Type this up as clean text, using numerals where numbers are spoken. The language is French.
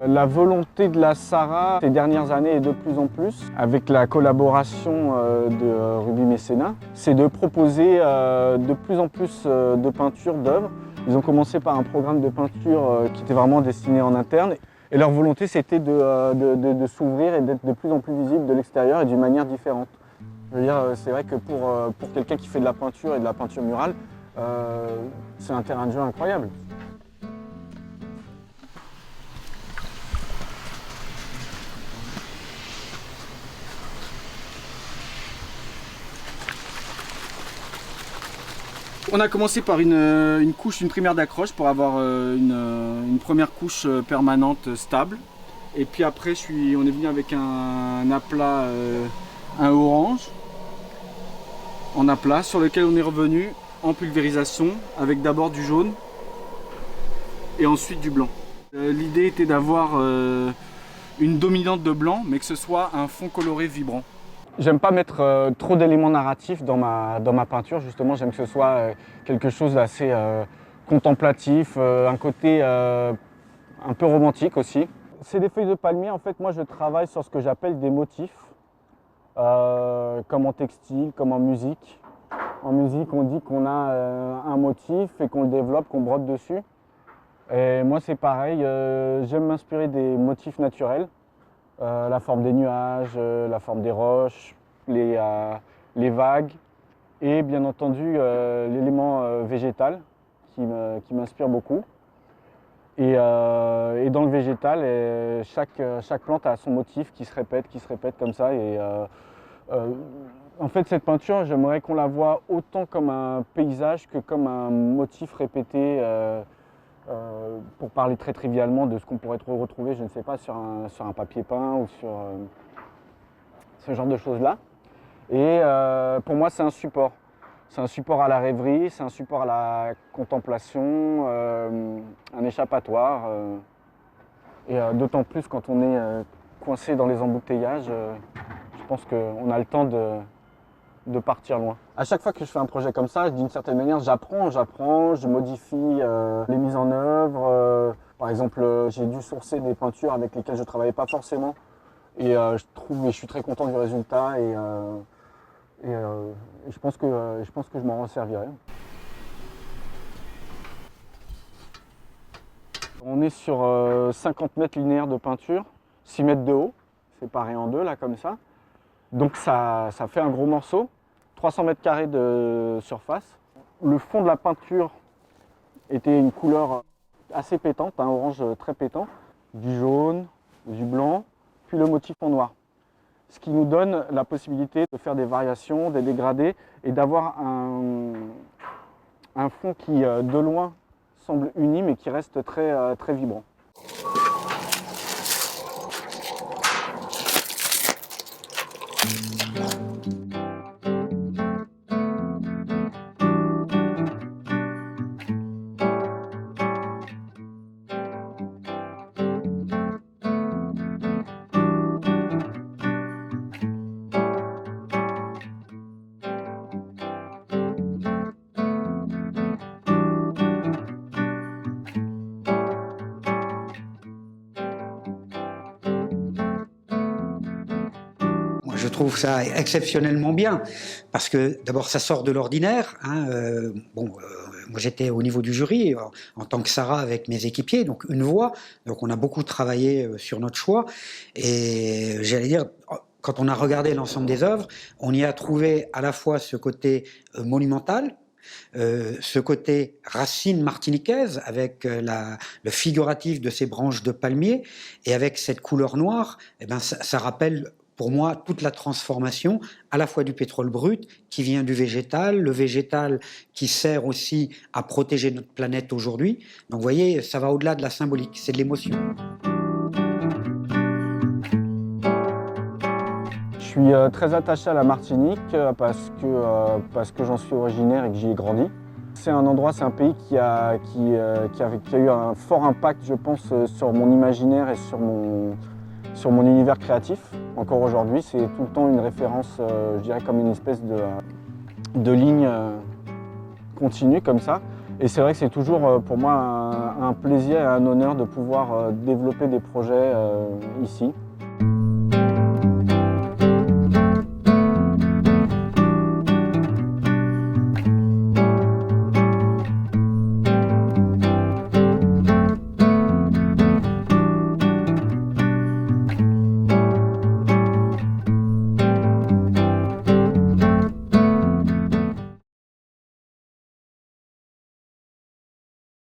La volonté de la Sarah ces dernières années et de plus en plus, avec la collaboration de Ruby Mécénat, c'est de proposer de plus en plus de peintures, d'œuvres. Ils ont commencé par un programme de peinture qui était vraiment destiné en interne. Et leur volonté, c'était de s'ouvrir et d'être de plus en plus visible de l'extérieur et d'une manière différente. Je veux dire, c'est vrai que pour quelqu'un qui fait de la peinture et de la peinture murale, c'est un terrain de jeu incroyable. On a commencé par une primaire d'accroche pour avoir une première couche permanente stable. Et puis après, on est venu avec un aplat, un orange, en aplat, sur lequel on est revenu en pulvérisation avec d'abord du jaune et ensuite du blanc. L'idée était d'avoir une dominante de blanc, mais que ce soit un fond coloré vibrant. J'aime pas mettre trop d'éléments narratifs dans ma peinture, justement. J'aime que ce soit quelque chose d'assez contemplatif, un côté un peu romantique aussi. C'est des feuilles de palmier. En fait, moi, je travaille sur ce que j'appelle des motifs, comme en textile, comme en musique. En musique, on dit qu'on a un motif et qu'on le développe, qu'on brode dessus. Et moi, c'est pareil. J'aime m'inspirer des motifs naturels. La forme des nuages, la forme des roches, les vagues et bien entendu l'élément végétal qui m'inspire beaucoup. Et dans le végétal, chaque plante a son motif qui se répète comme ça. Et en fait, cette peinture, j'aimerais qu'on la voie autant comme un paysage que comme un motif répété. Pour parler très trivialement de ce qu'on pourrait retrouver, je ne sais pas, sur un papier peint ou sur ce genre de choses-là. Et pour moi, c'est un support. C'est un support à la rêverie, c'est un support à la contemplation, un échappatoire. Et d'autant plus quand on est coincé dans les embouteillages, je pense qu'on a le temps de partir loin. À chaque fois que je fais un projet comme ça, d'une certaine manière, j'apprends, je modifie les mises en œuvre. Par exemple, j'ai dû sourcer des peintures avec lesquelles je ne travaillais pas forcément. Et je suis très content du résultat et je pense que je m'en resservirai. On est sur 50 mètres linéaires de peinture, 6 mètres de haut, séparé en deux là comme ça. Donc ça fait un gros morceau. 300 mètres carrés de surface. Le fond de la peinture était une couleur assez pétante, un orange très pétant, du jaune, du blanc, puis le motif en noir. Ce qui nous donne la possibilité de faire des variations, des dégradés et d'avoir un fond qui, de loin, semble uni mais qui reste très, très vibrant. Je trouve ça exceptionnellement bien, parce que d'abord ça sort de l'ordinaire. Moi j'étais au niveau du jury en tant que Sarah avec mes équipiers, donc une voix, donc on a beaucoup travaillé sur notre choix, et j'allais dire, quand on a regardé l'ensemble des œuvres, on y a trouvé à la fois ce côté monumental, ce côté racine martiniquaise avec le figuratif de ces branches de palmier, et avec cette couleur noire, ça rappelle pour moi toute la transformation à la fois du pétrole brut qui vient du végétal, le végétal qui sert aussi à protéger notre planète aujourd'hui. Donc vous voyez, ça va au-delà de la symbolique, c'est de l'émotion. Je suis très attaché à la Martinique parce que j'en suis originaire et que j'y ai grandi. C'est un endroit, c'est un pays qui a eu un fort impact, je pense, sur mon imaginaire et sur mon univers créatif. Encore aujourd'hui, c'est tout le temps une référence, je dirais comme une espèce de ligne continue comme ça. Et c'est vrai que c'est toujours pour moi un plaisir et un honneur de pouvoir développer des projets ici.